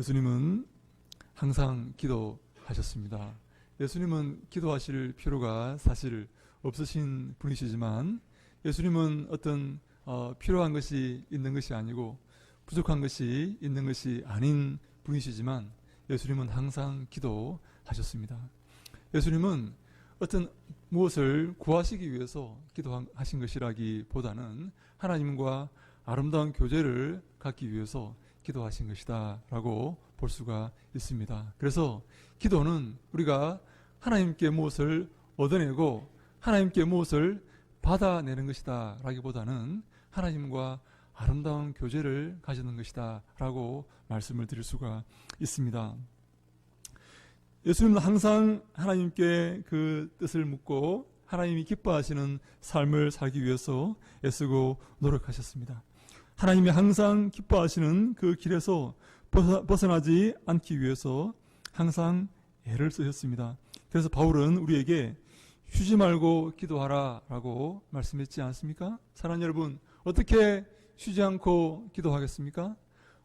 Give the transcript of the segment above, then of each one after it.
예수님은 항상 기도하셨습니다. 예수님은 기도하실 필요가 사실 없으신 분이시지만 예수님은 어떤 필요한 것이 있는 것이 아니고 부족한 것이 있는 것이 아닌 분이시지만 예수님은 항상 기도하셨습니다. 예수님은 어떤 무엇을 구하시기 위해서 기도하신 것이라기보다는 하나님과 아름다운 교제를 갖기 위해서 기도하신 것이다 라고 볼 수가 있습니다. 그래서 기도는 우리가 하나님께 무엇을 얻어내고 하나님께 무엇을 받아내는 것이다 라기보다는 하나님과 아름다운 교제를 가지는 것이다 라고 말씀을 드릴 수가 있습니다. 예수님은 항상 하나님께 그 뜻을 묻고 하나님이 기뻐하시는 삶을 살기 위해서 애쓰고 노력하셨습니다. 하나님이 항상 기뻐하시는 그 길에서 벗어나지 않기 위해서 항상 애를 쓰셨습니다. 그래서 바울은 우리에게 쉬지 말고 기도하라 라고 말씀했지 않습니까? 사랑하는 여러분, 어떻게 쉬지 않고 기도하겠습니까?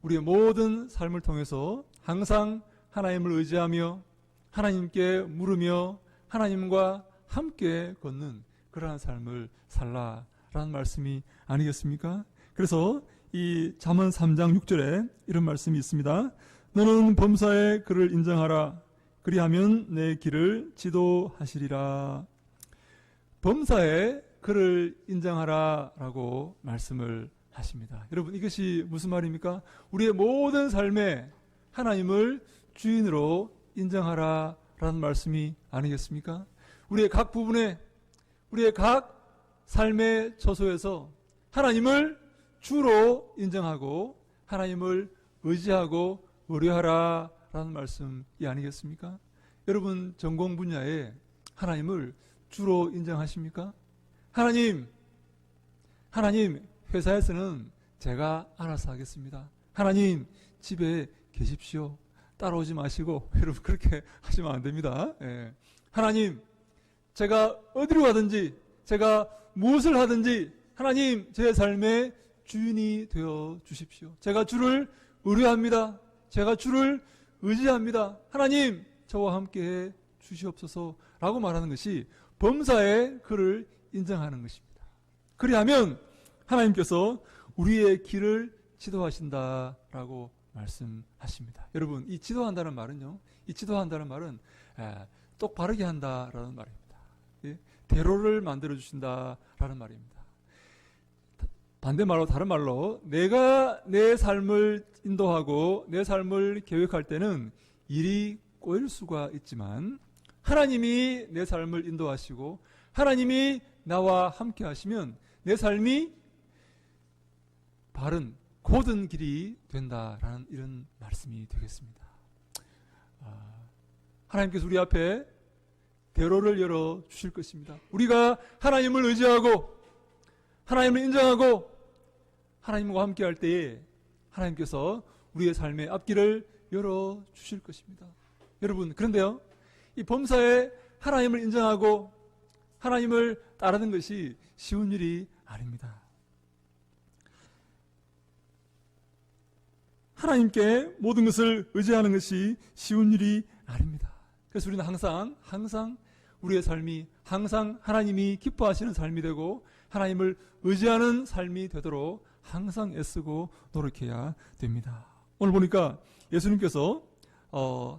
우리의 모든 삶을 통해서 항상 하나님을 의지하며 하나님께 물으며 하나님과 함께 걷는 그러한 삶을 살라라는 말씀이 아니겠습니까? 그래서 이 잠언 3장 6절에 이런 말씀이 있습니다. 너는 범사에 그를 인정하라. 그리하면 내 길을 지도하시리라. 범사에 그를 인정하라 라고 말씀을 하십니다. 여러분, 이것이 무슨 말입니까? 우리의 모든 삶에 하나님을 주인으로 인정하라 라는 말씀이 아니겠습니까? 우리의 각 부분에, 우리의 각 삶의 처소에서 하나님을 주로 인정하고 하나님을 의지하고 의뢰하라 라는 말씀이 아니겠습니까? 여러분, 전공 분야에 하나님을 주로 인정하십니까? 하나님, 회사에서는 제가 알아서 하겠습니다. 하나님, 집에 계십시오. 따라오지 마시고. 여러분, 그렇게 하시면 안 됩니다. 예. 하나님, 제가 어디로 가든지, 제가 무엇을 하든지, 하나님, 제 삶의 주인이 되어 주십시오. 제가 주를 의뢰합니다. 제가 주를 의지합니다. 하나님, 저와 함께 해 주시옵소서 라고 말하는 것이 범사에 그를 인정하는 것입니다. 그리하면 하나님께서 우리의 길을 지도하신다라고 말씀하십니다. 여러분, 이 지도한다는 말은요, 이 지도한다는 말은 똑바르게 한다라는 말입니다. 대로를 만들어 주신다라는 말입니다. 반대말로, 다른 말로, 내가 내 삶을 인도하고 내 삶을 계획할 때는 일이 꼬일 수가 있지만 하나님이 내 삶을 인도하시고 하나님이 나와 함께 하시면 내 삶이 바른 곧은 길이 된다라는 이런 말씀이 되겠습니다. 하나님께서 우리 앞에 대로를 열어 주실 것입니다. 우리가 하나님을 의지하고 하나님을 인정하고 하나님과 함께 할 때에 하나님께서 우리의 삶의 앞길을 열어 주실 것입니다. 여러분, 그런데요, 이 범사에 하나님을 인정하고 하나님을 따르는 것이 쉬운 일이 아닙니다. 하나님께 모든 것을 의지하는 것이 쉬운 일이 아닙니다. 그래서 우리는 항상 우리의 삶이 항상 하나님이 기뻐하시는 삶이 되고 하나님을 의지하는 삶이 되도록 항상 애쓰고 노력해야 됩니다. 오늘 보니까 예수님께서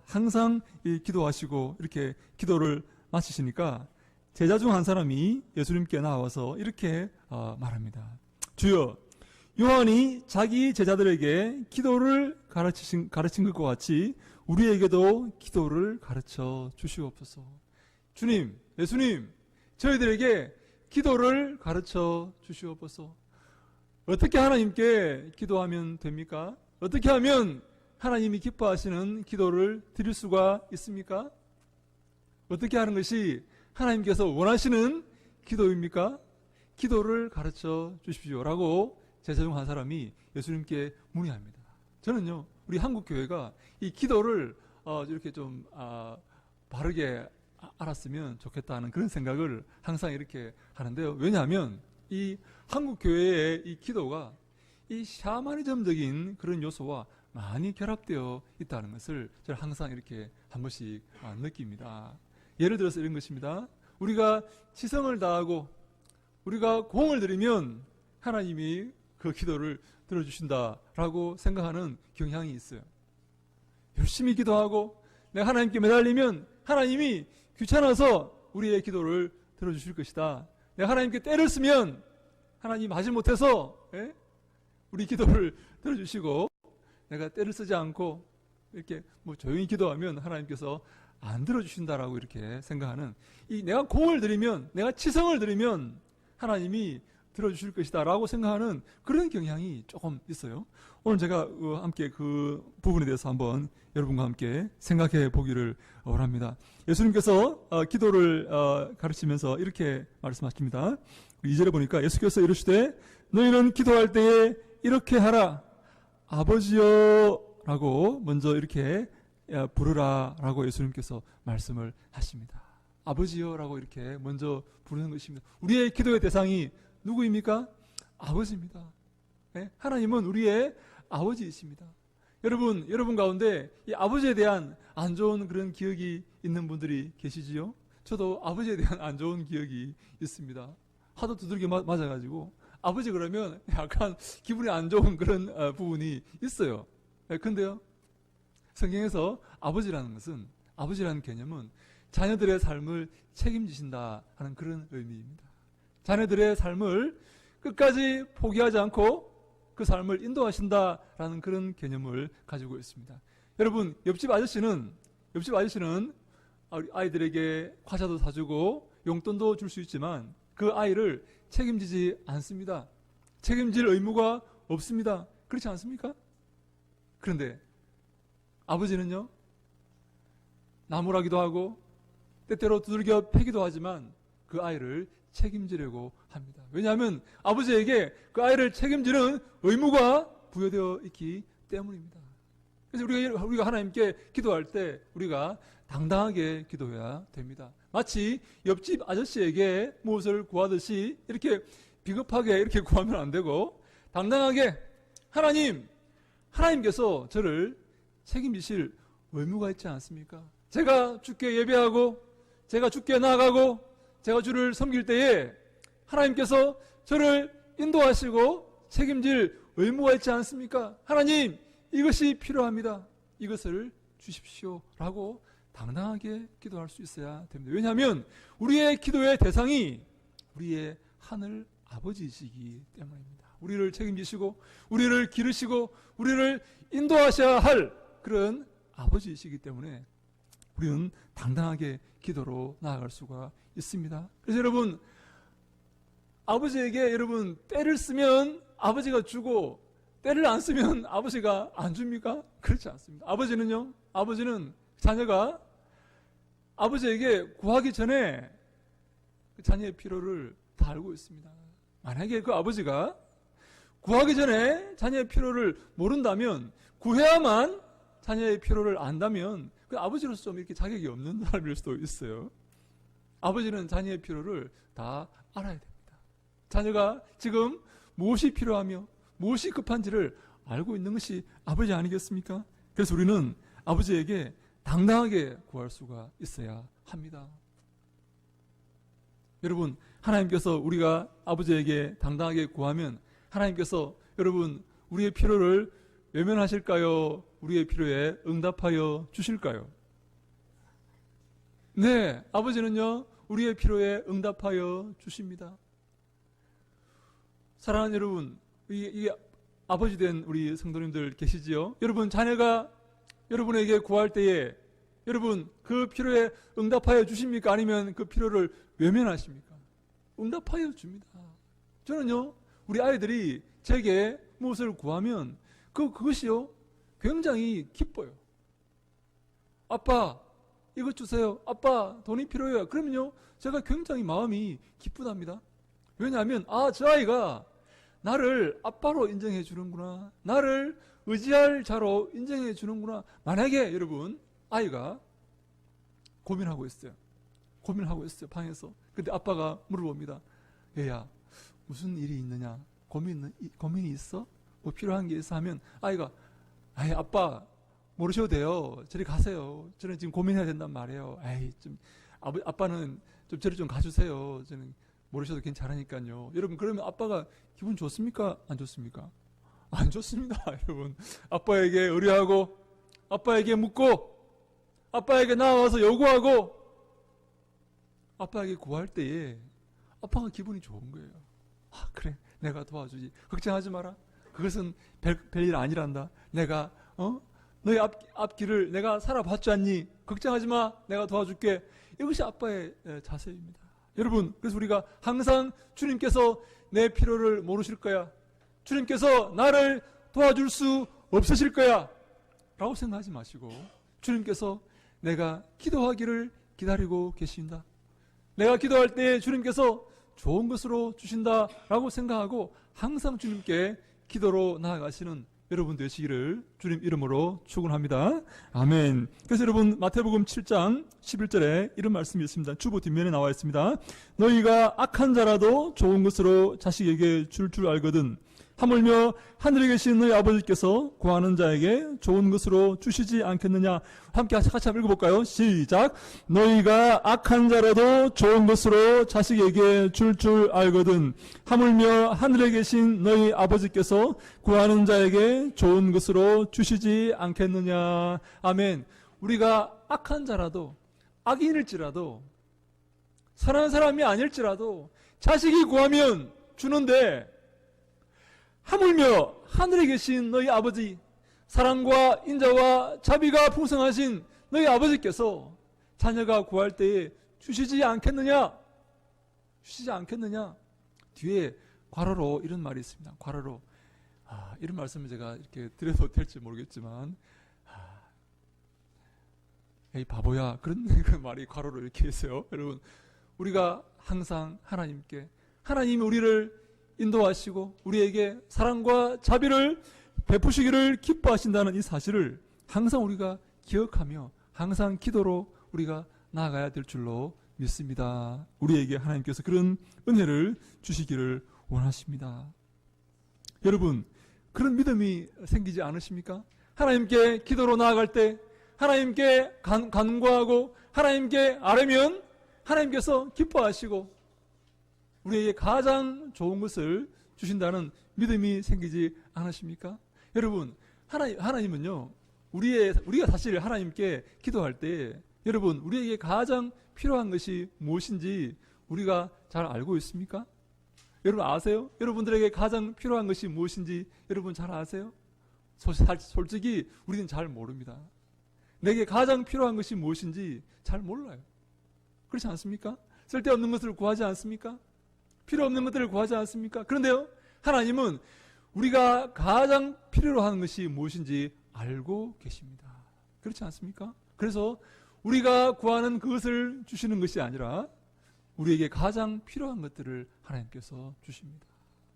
항상 기도하시고 이렇게 기도를 마치시니까 제자 중 한 사람이 예수님께 나와서 이렇게 말합니다. 주여, 요한이 자기 제자들에게 기도를 가르친 것과 같이 우리에게도 기도를 가르쳐 주시옵소서. 주님, 예수님, 저희들에게 기도를 가르쳐 주시옵소서. 어떻게 하나님께 기도하면 됩니까? 어떻게 하면 하나님이 기뻐하시는 기도를 드릴 수가 있습니까? 어떻게 하는 것이 하나님께서 원하시는 기도입니까? 기도를 가르쳐 주십시오 라고 제자 중 한 사람이 예수님께 문의합니다. 저는요, 우리 한국교회가 이 기도를 이렇게 좀 바르게 알았으면 좋겠다는 그런 생각을 항상 이렇게 하는데요. 왜냐하면 이 한국교회의 이 기도가 이 샤머니즘적인 그런 요소와 많이 결합되어 있다는 것을 저는 항상 이렇게 한 번씩 느낍니다. 예를 들어서 이런 것입니다. 우리가 지성을 다하고 우리가 공을 들이면 하나님이 그 기도를 들어주신다라고 생각하는 경향이 있어요. 열심히 기도하고 내가 하나님께 매달리면 하나님이 귀찮아서 우리의 기도를 들어주실 것이다. 내가 하나님께 때를 쓰면 하나님 하지 못해서 우리 기도를 들어주시고, 내가 때를 쓰지 않고 이렇게 조용히 기도하면 하나님께서 안 들어주신다라고 이렇게 생각하는, 이 내가 공을 들이면, 내가 치성을 들이면 하나님이 들어주실 것이다 라고 생각하는 그런 경향이 조금 있어요. 오늘 제가 함께 그 부분에 대해서 한번 여러분과 함께 생각해 보기를 원합니다. 예수님께서 기도를 가르치면서 이렇게 말씀하십니다. 2절에 보니까 예수께서 이르시되 너희는 기도할 때에 이렇게 하라. 아버지여 라고 먼저 이렇게 부르라 라고 예수님께서 말씀을 하십니다. 아버지여 라고 이렇게 먼저 부르는 것입니다. 우리의 기도의 대상이 누구입니까? 아버지입니다. 하나님은 우리의 아버지이십니다. 여러분 가운데 이 아버지에 대한 안 좋은 그런 기억이 있는 분들이 계시지요? 저도 아버지에 대한 안 좋은 기억이 있습니다. 하도 두들겨 맞아가지고 아버지 그러면 약간 기분이 안 좋은 그런 부분이 있어요. 근데요, 성경에서 아버지라는 것은, 아버지라는 개념은 자녀들의 삶을 책임지신다 하는 그런 의미입니다. 자녀들의 삶을 끝까지 포기하지 않고 그 삶을 인도하신다라는 그런 개념을 가지고 있습니다. 여러분, 옆집 아저씨는 아이들에게 과자도 사주고 용돈도 줄 수 있지만 그 아이를 책임지지 않습니다. 책임질 의무가 없습니다. 그렇지 않습니까? 그런데 아버지는요, 나무라기도 하고 때때로 두들겨 패기도 하지만 그 아이를 책임지려고 합니다. 왜냐하면 아버지에게 그 아이를 책임지는 의무가 부여되어 있기 때문입니다. 그래서 우리가 하나님께 기도할 때 우리가 당당하게 기도해야 됩니다. 마치 옆집 아저씨에게 무엇을 구하듯이 이렇게 비겁하게 이렇게 구하면 안 되고, 당당하게 하나님께서 저를 책임지실 의무가 있지 않습니까? 제가 주께 예배하고 제가 주께 나아가고 제가 주를 섬길 때에 하나님께서 저를 인도하시고 책임질 의무가 있지 않습니까? 하나님, 이것이 필요합니다. 이것을 주십시오 라고 당당하게 기도할 수 있어야 됩니다. 왜냐하면 우리의 기도의 대상이 우리의 하늘 아버지이시기 때문입니다. 우리를 책임지시고 우리를 기르시고 우리를 인도하셔야 할 그런 아버지이시기 때문에 우리는 당당하게 기도로 나아갈 수가 있습니다. 그래서 여러분, 아버지에게 여러분 때를 쓰면 아버지가 주고 때를 안 쓰면 아버지가 안 줍니까? 그렇지 않습니다. 아버지는 자녀가 아버지에게 구하기 전에 그 자녀의 필요를 다 알고 있습니다. 만약에 그 아버지가 구하기 전에 자녀의 필요를 모른다면, 구해야만 자녀의 필요를 안다면 그 아버지로서 좀 이렇게 자격이 없는 사람일 수도 있어요. 아버지는 자녀의 필요를 다 알아야 됩니다. 자녀가 지금 무엇이 필요하며 무엇이 급한지를 알고 있는 것이 아버지 아니겠습니까? 그래서 우리는 아버지에게 당당하게 구할 수가 있어야 합니다. 여러분, 하나님께서 우리가 아버지에게 당당하게 구하면 하나님께서 여러분 우리의 필요를 외면하실까요? 우리의 필요에 응답하여 주실까요? 네, 아버지는요 우리의 필요에 응답하여 주십니다. 사랑하는 여러분, 이 아버지 된 우리 성도님들 계시지요? 여러분, 자녀가 여러분에게 구할 때에 여러분 그 필요에 응답하여 주십니까? 아니면 그 필요를 외면하십니까? 응답하여 줍니다. 저는요 우리 아이들이 제게 무엇을 구하면 그것이요 굉장히 기뻐요. 아빠 이것 주세요. 아빠 돈이 필요해요. 그러면요 제가 굉장히 마음이 기쁘답니다. 왜냐하면 저 아이가 나를 아빠로 인정해 주는구나, 나를 의지할 자로 인정해 주는구나. 만약에 여러분 아이가 고민하고 있어요 방에서. 근데 아빠가 물어봅니다. 얘야 무슨 일이 있느냐, 고민이 있어? 뭐 필요한 게 있어? 하면 아이가 아이, 아빠, 모르셔도 돼요. 저리 가세요. 저는 지금 고민해야 된단 말이에요. 아이, 좀, 아빠는 좀 저리 좀 가주세요. 저는 모르셔도 괜찮으니까요. 여러분, 그러면 아빠가 기분 좋습니까? 안 좋습니까? 안 좋습니다, 여러분. 아빠에게 의뢰하고, 아빠에게 묻고, 아빠에게 나와서 요구하고, 아빠에게 구할 때에 아빠가 기분이 좋은 거예요. 아, 그래, 내가 도와주지. 걱정하지 마라. 그것은 별일 아니란다. 내가 너의 앞길을 내가 살아봤지 않니? 걱정하지 마. 내가 도와줄게. 이것이 아빠의 자세입니다. 여러분, 그래서 우리가 항상 주님께서 내 필요를 모르실 거야. 주님께서 나를 도와줄 수 없으실 거야. 라고 생각하지 마시고 주님께서 내가 기도하기를 기다리고 계신다. 내가 기도할 때 주님께서 좋은 것으로 주신다라고 생각하고 항상 주님께 기도로 나아가시는 여러분 되시기를 주님 이름으로 축원합니다. 아멘. 그래서 여러분 마태복음 7장 11절에 이런 말씀이 있습니다. 주보 뒷면에 나와 있습니다. 너희가 악한 자라도 좋은 것으로 자식에게 줄 알거든 하물며 하늘에 계신 너희 아버지께서 구하는 자에게 좋은 것으로 주시지 않겠느냐. 함께 같이 한번 읽어볼까요? 시작. 너희가 악한 자라도 좋은 것으로 자식에게 줄 알거든 하물며 하늘에 계신 너희 아버지께서 구하는 자에게 좋은 것으로 주시지 않겠느냐. 아멘. 우리가 악한 자라도, 악인일지라도, 선한 사람이 아닐지라도 자식이 구하면 주는데, 하물며 하늘에 계신 너희 아버지, 사랑과 인자와 자비가 풍성하신 너희 아버지께서 자녀가 구할 때에 주시지 않겠느냐? 주시지 않겠느냐? 뒤에 괄호로 이런 말이 있습니다. 괄호로. 이런 말씀을 제가 이렇게 드려도 될지 모르겠지만, 에이 바보야, 그런 말이 괄호로 이렇게 있어요. 여러분, 우리가 항상 하나님께, 하나님이 우리를 인도하시고 우리에게 사랑과 자비를 베푸시기를 기뻐하신다는 이 사실을 항상 우리가 기억하며 항상 기도로 우리가 나아가야 될 줄로 믿습니다. 우리에게 하나님께서 그런 은혜를 주시기를 원하십니다. 여러분, 그런 믿음이 생기지 않으십니까? 하나님께 기도로 나아갈 때 하나님께 간구하고 하나님께 아뢰면 하나님께서 기뻐하시고 우리에게 가장 좋은 것을 주신다는 믿음이 생기지 않으십니까? 여러분, 하나님은요, 우리가 사실 하나님께 기도할 때, 여러분, 우리에게 가장 필요한 것이 무엇인지 우리가 잘 알고 있습니까? 여러분 아세요? 여러분들에게 가장 필요한 것이 무엇인지 여러분 잘 아세요? 솔직히 우리는 잘 모릅니다. 내게 가장 필요한 것이 무엇인지 잘 몰라요. 그렇지 않습니까? 쓸데없는 것을 구하지 않습니까? 필요 없는 것들을 구하지 않습니까? 그런데요, 하나님은 우리가 가장 필요로 하는 것이 무엇인지 알고 계십니다. 그렇지 않습니까? 그래서 우리가 구하는 그것을 주시는 것이 아니라 우리에게 가장 필요한 것들을 하나님께서 주십니다.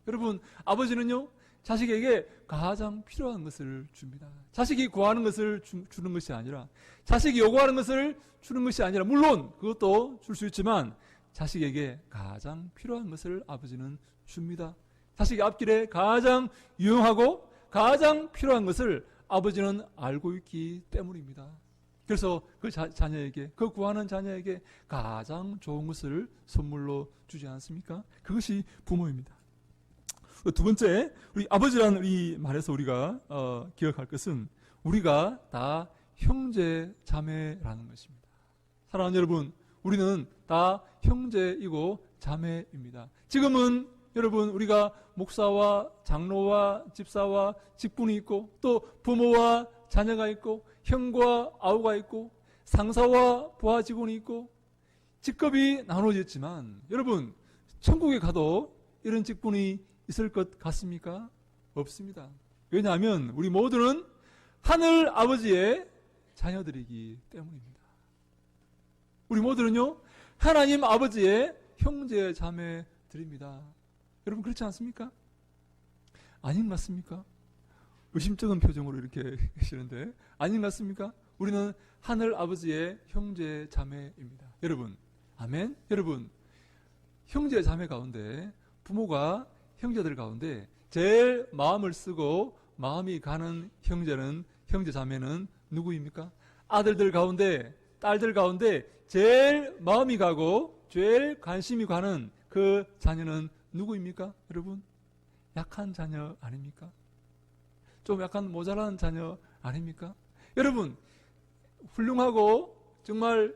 여러분, 아버지는요, 자식에게 가장 필요한 것을 줍니다. 자식이 구하는 것을 주는 것이 아니라, 자식이 요구하는 것을 주는 것이 아니라, 물론 그것도 줄 수 있지만 자식에게 가장 필요한 것을 아버지는 줍니다. 자식의 앞길에 가장 유용하고 가장 필요한 것을 아버지는 알고 있기 때문입니다. 그래서 그 자녀에게, 그 구하는 자녀에게 가장 좋은 것을 선물로 주지 않습니까? 그것이 부모입니다. 두 번째, 우리 아버지라는 이 말에서 우리가 기억할 것은 우리가 다 형제 자매라는 것입니다. 사랑하는 여러분, 우리는 다 형제이고 자매입니다. 지금은 여러분 우리가 목사와 장로와 집사와 직분이 있고 또 부모와 자녀가 있고 형과 아우가 있고 상사와 부하 직원이 있고 직급이 나눠졌지만 여러분 천국에 가도 이런 직분이 있을 것 같습니까? 없습니다. 왜냐하면 우리 모두는 하늘 아버지의 자녀들이기 때문입니다. 우리 모두는요, 하나님 아버지의 형제 자매들입니다. 여러분 그렇지 않습니까? 아닌 것 같습니까? 의심쩍은 표정으로 이렇게 계시는데 아닌 것 같습니까? 우리는 하늘 아버지의 형제 자매입니다. 여러분, 아멘? 여러분, 형제 자매 가운데 부모가 형제들 가운데 제일 마음을 쓰고 마음이 가는 형제는 형제 자매는 누구입니까? 아들들 가운데, 딸들 가운데 제일 마음이 가고 제일 관심이 가는 그 자녀는 누구입니까? 여러분, 약한 자녀 아닙니까? 좀 약간 모자란 자녀 아닙니까? 여러분, 훌륭하고 정말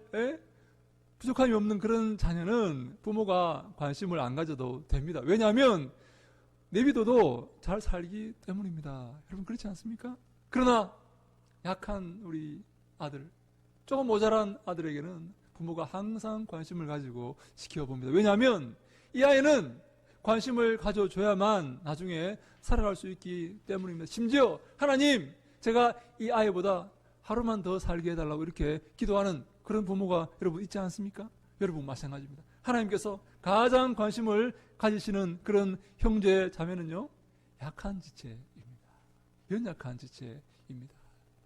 부족함이 없는 그런 자녀는 부모가 관심을 안 가져도 됩니다. 왜냐하면 내비둬도 잘 살기 때문입니다. 여러분, 그렇지 않습니까? 그러나 약한 우리 아들, 조금 모자란 아들에게는 부모가 항상 관심을 가지고 지켜봅니다. 왜냐하면 이 아이는 관심을 가져줘야만 나중에 살아갈 수 있기 때문입니다. 심지어 하나님, 제가 이 아이보다 하루만 더 살게 해달라고 이렇게 기도하는 그런 부모가 여러분 있지 않습니까? 여러분 마찬가지입니다. 하나님께서 가장 관심을 가지시는 그런 형제 자매는요, 약한 지체입니다. 연약한 지체입니다.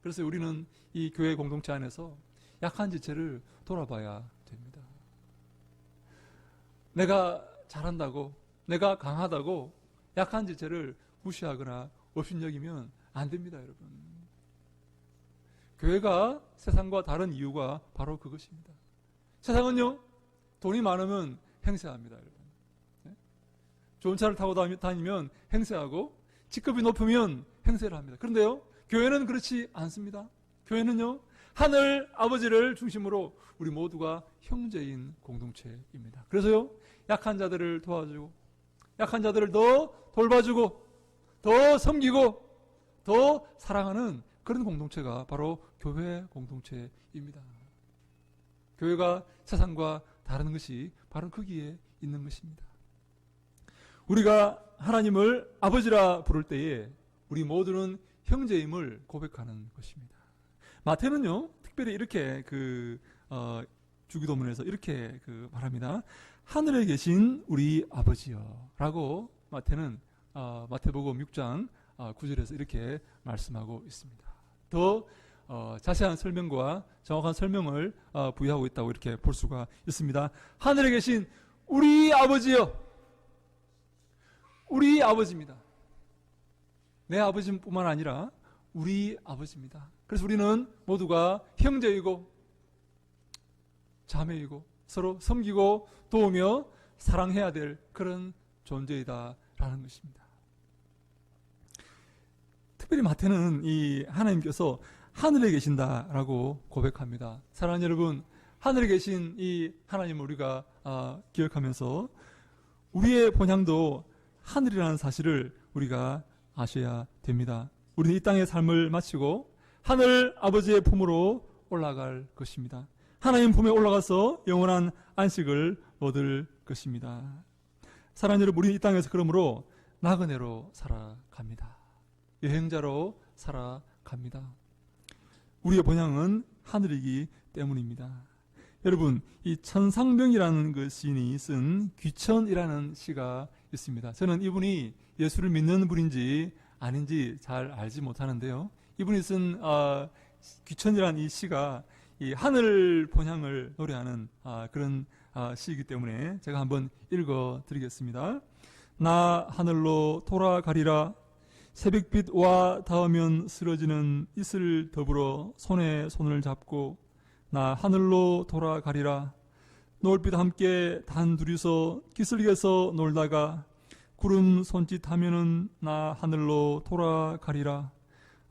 그래서 우리는 이 교회 공동체 안에서 약한 지체를 돌아봐야 됩니다. 내가 잘한다고, 내가 강하다고 약한 지체를 무시하거나 업신여기면 안 됩니다, 여러분. 교회가 세상과 다른 이유가 바로 그것입니다. 세상은요, 돈이 많으면 행세합니다, 여러분. 좋은 차를 타고 다니면 행세하고, 직급이 높으면 행세를 합니다. 그런데요, 교회는 그렇지 않습니다. 교회는요, 하늘 아버지를 중심으로 우리 모두가 형제인 공동체입니다. 그래서요, 약한 자들을 도와주고, 약한 자들을 더 돌봐주고, 더 섬기고, 더 사랑하는 그런 공동체가 바로 교회 공동체입니다. 교회가 세상과 다른 것이 바로 거기에 있는 것입니다. 우리가 하나님을 아버지라 부를 때에 우리 모두는 형제임을 고백하는 것입니다. 마태는요, 특별히 이렇게 주기도문에서 이렇게 말합니다. 하늘에 계신 우리 아버지여 라고 마태는 마태복음 6장 9절에서 이렇게 말씀하고 있습니다. 더 자세한 설명과 정확한 설명을 부여하고 있다고 이렇게 볼 수가 있습니다. 하늘에 계신 우리 아버지여, 우리 아버지입니다. 내 아버지뿐만 아니라 우리 아버지입니다. 그래서 우리는 모두가 형제이고 자매이고 서로 섬기고 도우며 사랑해야 될 그런 존재이다라는 것입니다. 특별히 마태는 이 하나님께서 하늘에 계신다라고 고백합니다. 사랑하는 여러분, 하늘에 계신 이 하나님을 우리가 기억하면서 우리의 본향도 하늘이라는 사실을 우리가 아셔야 됩니다. 우리는 이 땅의 삶을 마치고 하늘 아버지의 품으로 올라갈 것입니다. 하나님 품에 올라가서 영원한 안식을 얻을 것입니다. 사랑하는 여러분, 우리는 이 땅에서 그러므로 나그네로 살아갑니다. 여행자로 살아갑니다. 우리의 본향은 하늘이기 때문입니다. 여러분, 이 천상병이라는 그 시인이 쓴 귀천이라는 시가 있습니다. 저는 이분이 예수를 믿는 분인지 아닌지 잘 알지 못하는데요. 이분이 쓴 귀천이라는 이 시가 이 하늘 본향을 노래하는 그런 시이기 때문에 제가 한번 읽어 드리겠습니다. 나 하늘로 돌아가리라. 새벽빛 와 닿으면 쓰러지는 이슬 더불어 손에 손을 잡고 나 하늘로 돌아가리라. 노을빛 함께 단둘이서 기슭에서 놀다가 구름 손짓하면은 나 하늘로 돌아가리라.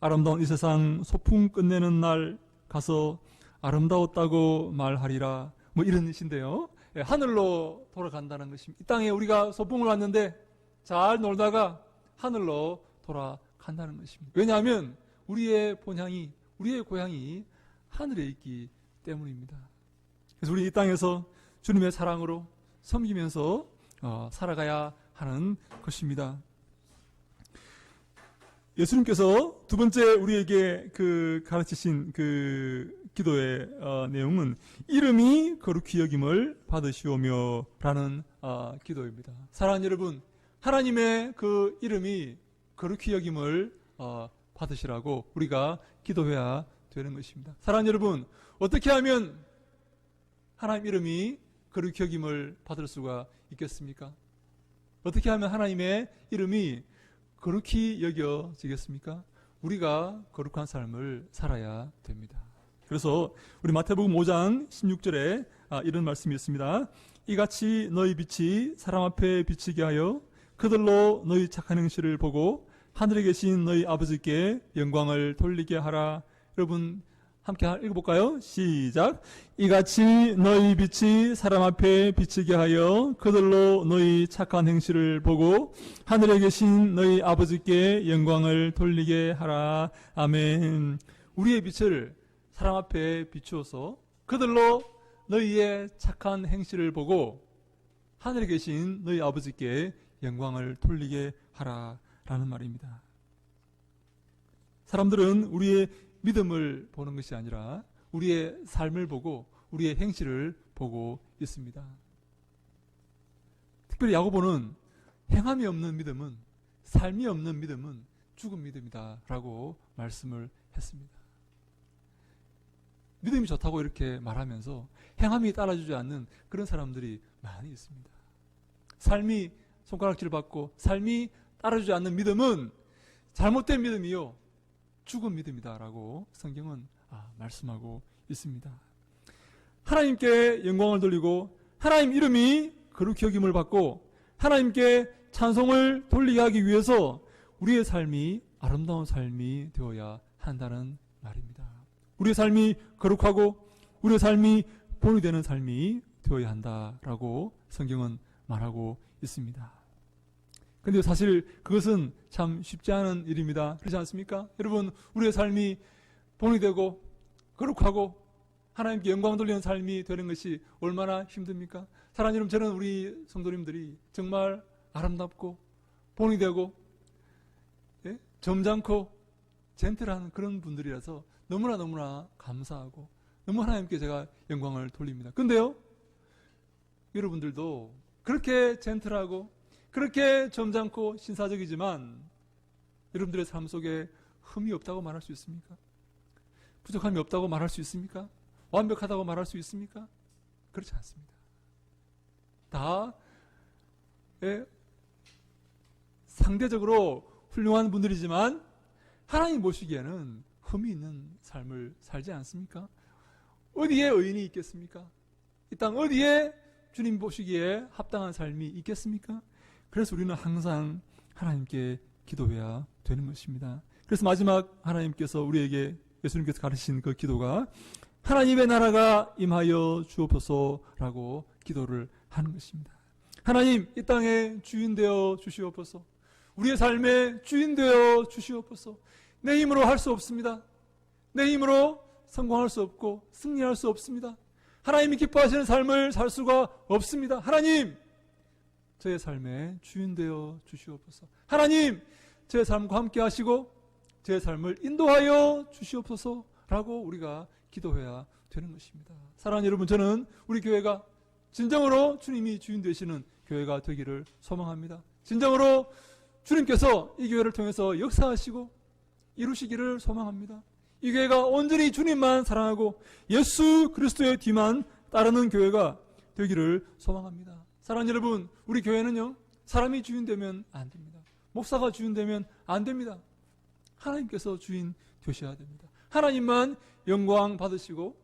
아름다운 이 세상 소풍 끝내는 날 가서 아름다웠다고 말하리라. 뭐 이런 뜻인데요. 하늘로 돌아간다는 것입니다. 이 땅에 우리가 소풍을 왔는데 잘 놀다가 하늘로 돌아간다는 것입니다. 왜냐하면 우리의 본향이, 우리의 고향이 하늘에 있기 때문입니다. 그래서 우리 이 땅에서 주님의 사랑으로 섬기면서 살아가야 하는 것입니다. 예수님께서 두 번째 우리에게 가르치신 기도의 내용은 이름이 거룩히 여김을 받으시오며 라는 기도입니다. 사랑하는 여러분, 하나님의 그 이름이 거룩히 여김을 받으시라고 우리가 기도해야 되는 것입니다. 사랑하는 여러분, 어떻게 하면 하나님 이름이 거룩히 여김을 받을 수가 있겠습니까? 어떻게 하면 하나님의 이름이 거룩히 여겨지겠습니까? 우리가 거룩한 삶을 살아야 됩니다. 그래서 우리 마태복음 5장 16절에 이런 말씀이 있습니다. 이같이 너희 빛이 사람 앞에 비치게 하여 그들로 너희 착한 행실을 보고 하늘에 계신 너희 아버지께 영광을 돌리게 하라. 여러분 함께 읽어볼까요? 시작. 이같이 너희 빛이 사람 앞에 비치게 하여 그들로 너희 착한 행실을 보고 하늘에 계신 너희 아버지께 영광을 돌리게 하라. 아멘. 우리의 빛을 사람 앞에 비추어서 그들로 너희의 착한 행실을 보고 하늘에 계신 너희 아버지께 영광을 돌리게 하라 라는 말입니다. 사람들은 우리의 믿음을 보는 것이 아니라 우리의 삶을 보고 우리의 행실을 보고 있습니다. 특별히 야고보는 행함이 없는 믿음은, 삶이 없는 믿음은 죽은 믿음이다 라고 말씀을 했습니다. 믿음이 좋다고 이렇게 말하면서 행함이 따라주지 않는 그런 사람들이 많이 있습니다. 삶이 손가락질 받고 삶이 따라주지 않는 믿음은 잘못된 믿음이요 죽은 믿음이다 라고 성경은 말씀하고 있습니다. 하나님께 영광을 돌리고 하나님 이름이 거룩히 여김을 받고 하나님께 찬송을 돌리게 하기 위해서 우리의 삶이 아름다운 삶이 되어야 한다는 말입니다. 우리의 삶이 거룩하고 우리의 삶이 본이 되는 삶이 되어야 한다라고 성경은 말하고 있습니다. 그런데 사실 그것은 참 쉽지 않은 일입니다. 그렇지 않습니까? 여러분, 우리의 삶이 본이 되고 거룩하고 하나님께 영광 돌리는 삶이 되는 것이 얼마나 힘듭니까? 사랑하는 여러분, 저는 우리 성도님들이 정말 아름답고 본이 되고 점잖고 젠틀한 그런 분들이라서 너무나 감사하고 너무 하나님께 제가 영광을 돌립니다. 근데요, 여러분들도 그렇게 젠틀하고 그렇게 점잖고 신사적이지만 여러분들의 삶 속에 흠이 없다고 말할 수 있습니까? 부족함이 없다고 말할 수 있습니까? 완벽하다고 말할 수 있습니까? 그렇지 않습니다. 다 상대적으로 훌륭한 분들이지만 하나님 보시기에는 흠이 있는 삶을 살지 않습니까? 어디에 의인이 있겠습니까? 이 땅 어디에 주님 보시기에 합당한 삶이 있겠습니까? 그래서 우리는 항상 하나님께 기도해야 되는 것입니다. 그래서 마지막 하나님께서 우리에게 예수님께서 가르치신 그 기도가 하나님의 나라가 임하여 주옵소서라고 기도를 하는 것입니다. 하나님, 이 땅의 주인 되어 주시옵소서. 우리의 삶의 주인 되어 주시옵소서. 내 힘으로 할 수 없습니다. 내 힘으로 성공할 수 없고 승리할 수 없습니다. 하나님이 기뻐하시는 삶을 살 수가 없습니다. 하나님, 저의 삶의 주인 되어 주시옵소서. 하나님, 제 삶과 함께 하시고 제 삶을 인도하여 주시옵소서라고 우리가 기도해야 되는 것입니다. 사랑하는 여러분, 저는 우리 교회가 진정으로 주님이 주인 되시는 교회가 되기를 소망합니다. 진정으로 주님께서 이 교회를 통해서 역사하시고 이루시기를 소망합니다. 이 교회가 온전히 주님만 사랑하고 예수 그리스도의 뒤만 따르는 교회가 되기를 소망합니다. 사랑하는 여러분, 우리 교회는요, 사람이 주인 되면 안 됩니다. 목사가 주인 되면 안 됩니다. 하나님께서 주인 되셔야 됩니다. 하나님만 영광 받으시고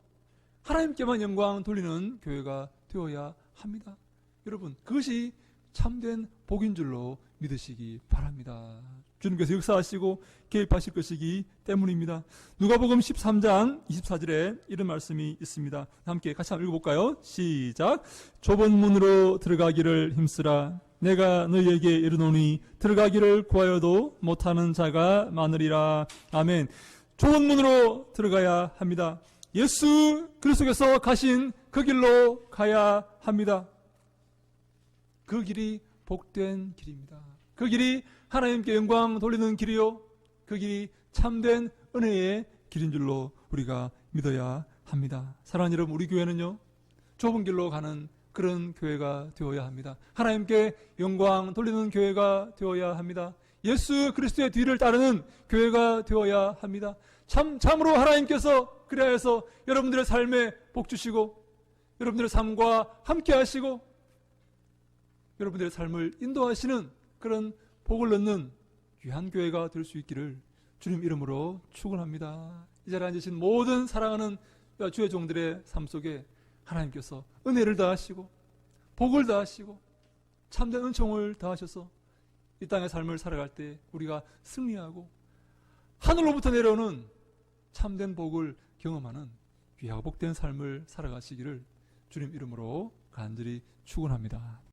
하나님께만 영광 돌리는 교회가 되어야 합니다. 여러분, 그것이 참된 복인 줄로 믿으시기 바랍니다. 주님께서 역사하시고 개입하실 것이기 때문입니다. 누가복음 13장 24절에 이런 말씀이 있습니다. 함께 같이 한번 읽어볼까요? 시작. 좁은 문으로 들어가기를 힘쓰라. 내가 너희에게 이르노니 들어가기를 구하여도 못하는 자가 많으리라. 아멘. 좁은 문으로 들어가야 합니다. 예수 그리스도께서 가신 그 길로 가야 합니다. 그 길이 복된 길입니다. 그 길이 하나님께 영광 돌리는 길이요, 그 길이 참된 은혜의 길인 줄로 우리가 믿어야 합니다. 사랑하는 여러분, 우리 교회는요, 좁은 길로 가는 그런 교회가 되어야 합니다. 하나님께 영광 돌리는 교회가 되어야 합니다. 예수 그리스도의 뒤를 따르는 교회가 되어야 합니다. 참으로 하나님께서 그리하여서 여러분들의 삶에 복 주시고 여러분들의 삶과 함께 하시고 여러분들의 삶을 인도하시는 그런 복을 얻는 귀한 교회가 될 수 있기를 주님 이름으로 축원합니다. 이 자리에 앉으신 모든 사랑하는 주의 종들의 삶 속에 하나님께서 은혜를 다하시고 복을 다하시고 참된 은총을 다하셔서 이 땅의 삶을 살아갈 때 우리가 승리하고 하늘로부터 내려오는 참된 복을 경험하는 귀하고 복된 삶을 살아가시기를 주님 이름으로 간절히 축원합니다.